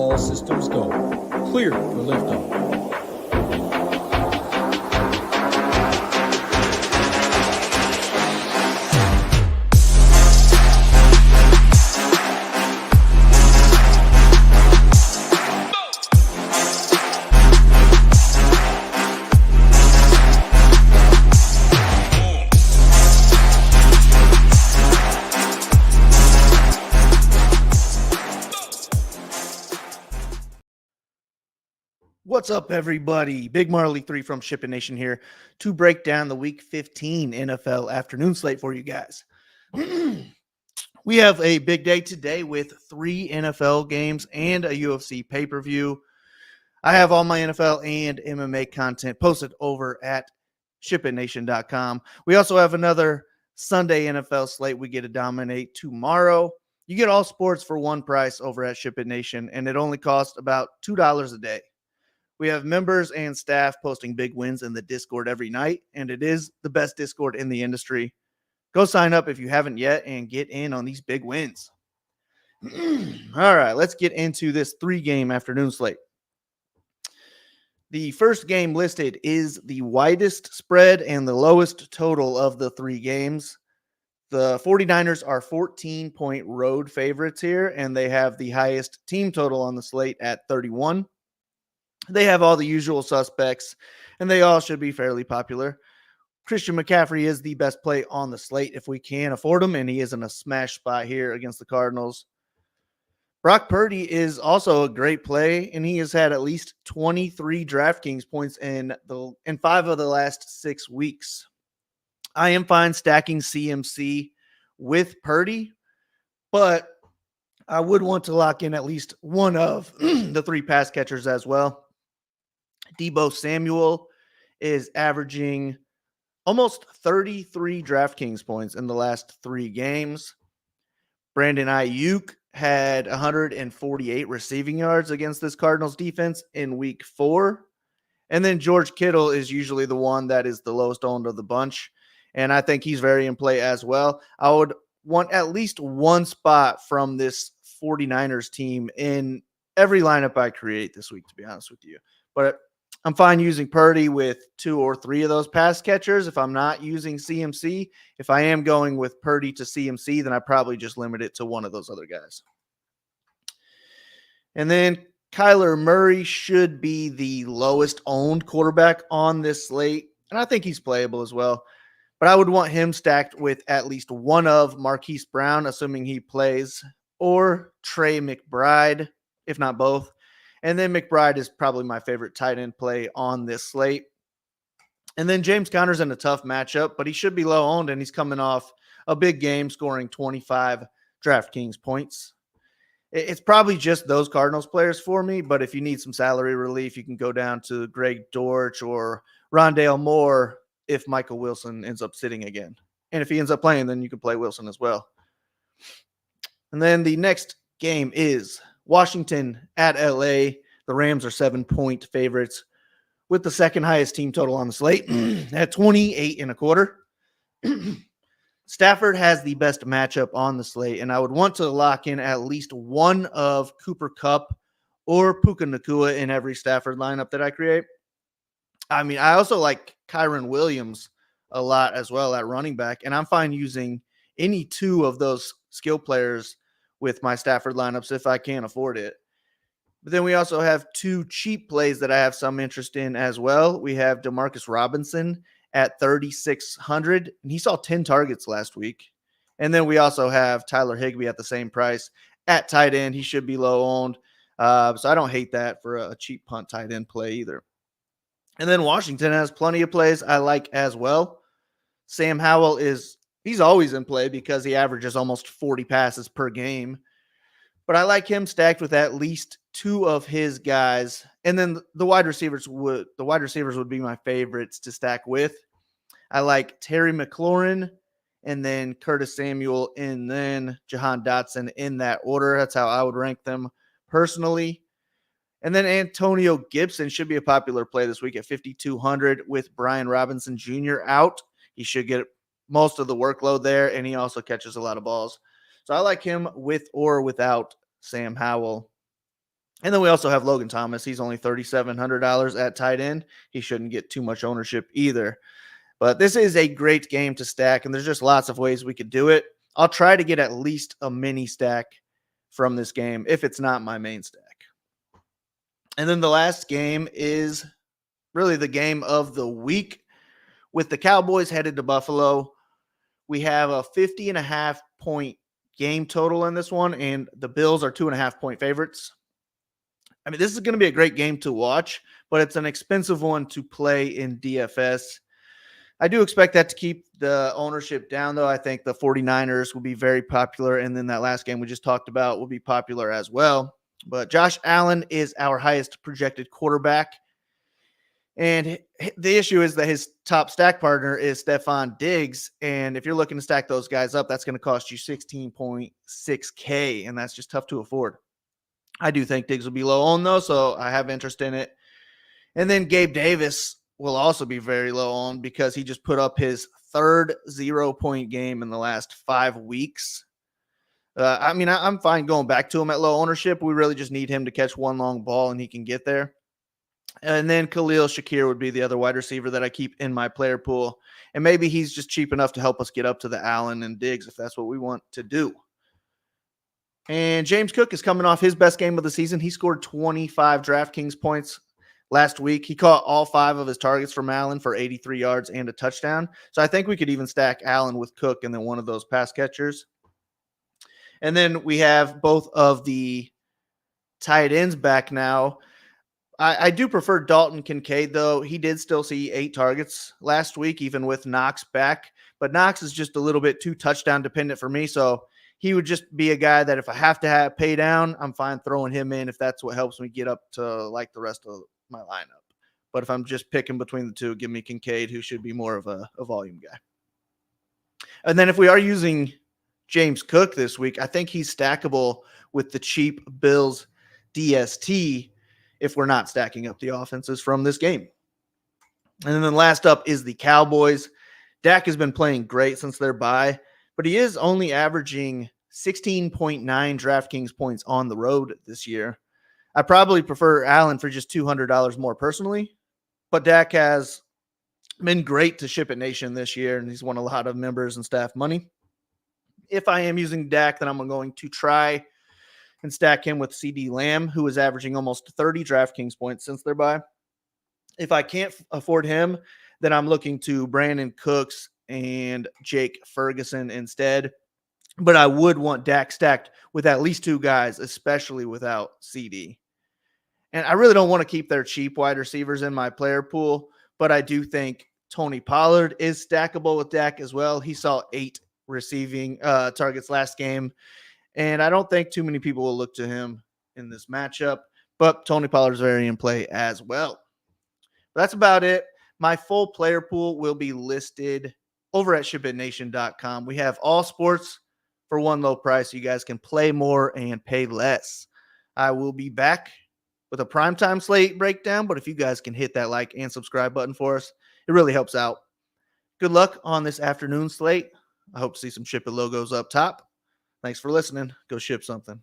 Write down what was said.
All systems go. Clear for liftoff. What's up, everybody? Big Marley 3 from SHIPIT Nation here to break down the Week 15 NFL afternoon slate for you guys. We have a big day today with 3 NFL games and a UFC pay-per-view. I have all my NFL and MMA content posted over at SHIPITNation.com. We also have another Sunday NFL slate we get to dominate tomorrow. You get all sports for one price over at SHIPIT Nation, and it only costs about $2 a day. We have members and staff posting big wins in the Discord every night, and it is the best Discord in the industry. Go sign up if you haven't yet and get in on these big wins. All right, let's get into this 3-game afternoon slate. The first game listed is the widest spread and the lowest total of the 3 games. The 49ers are 14-point road favorites here, and they have the highest team total on the slate at 31. They have all the usual suspects, and they all should be fairly popular. Christian McCaffrey is the best play on the slate if we can afford him, and he is in a smash spot here against the Cardinals. Brock Purdy is also a great play, and he has had at least 23 DraftKings points in 5 of the last 6 weeks. I am fine stacking CMC with Purdy, but I would want to lock in at least one of the 3 pass catchers as well. Deebo Samuel is averaging almost 33 DraftKings points in the last 3 games. Brandon Ayuk had 148 receiving yards against this Cardinals defense in week 4. And then George Kittle is usually the one that is the lowest owned of the bunch. And I think he's very in play as well. I would want at least one spot from this 49ers team in every lineup I create this week, to be honest with you. But I'm fine using Purdy with 2 or 3 of those pass catchers if I'm not using CMC. If I am going with Purdy to CMC, then I probably just limit it to one of those other guys. And then Kyler Murray should be the lowest owned quarterback on this slate, and I think he's playable as well. But I would want him stacked with at least one of Marquise Brown, assuming he plays, or Trey McBride, if not both. And then McBride is probably my favorite tight end play on this slate. And then James Conner's in a tough matchup, but he should be low owned, and he's coming off a big game scoring 25 DraftKings points. It's probably just those Cardinals players for me, but if you need some salary relief, you can go down to Greg Dortch or Rondale Moore if Michael Wilson ends up sitting again. And if he ends up playing, then you can play Wilson as well. And then the next game is Washington at LA. The Rams are 7-point favorites with the second highest team total on the slate at 28.25. Stafford has the best matchup on the slate, and I would want to lock in at least one of Cooper Kupp or Puka Nacua in every Stafford lineup that I create. I mean, I also like Kyron Williams a lot as well at running back, and I'm fine using any 2 of those skill players with my Stafford lineups if I can't afford it. But then we also have 2 cheap plays that I have some interest in as well. We have Demarcus Robinson at 3,600, and he saw 10 targets last week. And then we also have Tyler Higbee at the same price at tight end. He should be low owned. So I don't hate that for a cheap punt tight end play either. And then Washington has plenty of plays I like as well. Sam Howell he's always in play because he averages almost 40 passes per game. But I like him stacked with at least 2 of his guys. And then the wide receivers would be my favorites to stack with. I like Terry McLaurin and then Curtis Samuel and then Jahan Dotson in that order. That's how I would rank them personally. And then Antonio Gibson should be a popular play this week at 5,200 with Brian Robinson Jr. out. He should get most of the workload there, and he also catches a lot of balls. So I like him with or without Sam Howell. And then we also have Logan Thomas. He's only $3,700 at tight end. He shouldn't get too much ownership either. But this is a great game to stack, and there's just lots of ways we could do it. I'll try to get at least a mini stack from this game if it's not my main stack. And then the last game is really the game of the week. With the Cowboys headed to Buffalo, we have a 50.5 point game total in this one, and the Bills are 2.5 point favorites. I mean, this is going to be a great game to watch, but it's an expensive one to play in DFS. I do expect that to keep the ownership down, though. I think the 49ers will be very popular, and then that last game we just talked about will be popular as well. But Josh Allen is our highest projected quarterback, and the issue is that his top stack partner is Stephon Diggs, and if you're looking to stack those guys up, that's going to cost you $16.6K, and that's just tough to afford. I do think Diggs will be low owned, though, so I have interest in it. And then Gabe Davis will also be very low owned because he just put up his third 0-point game in the last 5 weeks. I mean, I'm fine going back to him at low ownership. We really just need him to catch one long ball, and he can get there. And then Khalil Shakir would be the other wide receiver that I keep in my player pool. And maybe he's just cheap enough to help us get up to the Allen and Diggs if that's what we want to do. And James Cook is coming off his best game of the season. He scored 25 DraftKings points last week. He caught all 5 of his targets from Allen for 83 yards and a touchdown. So I think we could even stack Allen with Cook and then one of those pass catchers. And then we have both of the tight ends back now. I do prefer Dalton Kincaid, though. He did still see 8 targets last week, even with Knox back. But Knox is just a little bit too touchdown dependent for me. So he would just be a guy that if I have to have pay down, I'm fine throwing him in if that's what helps me get up to like the rest of my lineup. But if I'm just picking between the two, give me Kincaid, who should be more of a volume guy. And then if we are using James Cook this week, I think he's stackable with the cheap Bills DST if we're not stacking up the offenses from this game. And then last up is the Cowboys. Dak has been playing great since their bye, but he is only averaging 16.9 DraftKings points on the road this year. I probably prefer Allen for just $200 more personally, but Dak has been great to SHIPIT Nation this year, and he's won a lot of members and staff money. If I am using Dak, then I'm going to try and stack him with CD Lamb, who is averaging almost 30 DraftKings points since their bye. If I can't afford him, then I'm looking to Brandon Cooks and Jake Ferguson instead. But I would want Dak stacked with at least 2 guys, especially without CD. And I really don't want to keep their cheap wide receivers in my player pool, but I do think Tony Pollard is stackable with Dak as well. He saw 8 receiving targets last game, and I don't think too many people will look to him in this matchup, but Tony Pollard is very in play as well. That's about it. My full player pool will be listed over at ShipItNation.com. We have all sports for one low price. You guys can play more and pay less. I will be back with a primetime slate breakdown, but if you guys can hit that like and subscribe button for us, it really helps out. Good luck on this afternoon slate. I hope to see some ShipIt logos up top. Thanks for listening. Go ship something.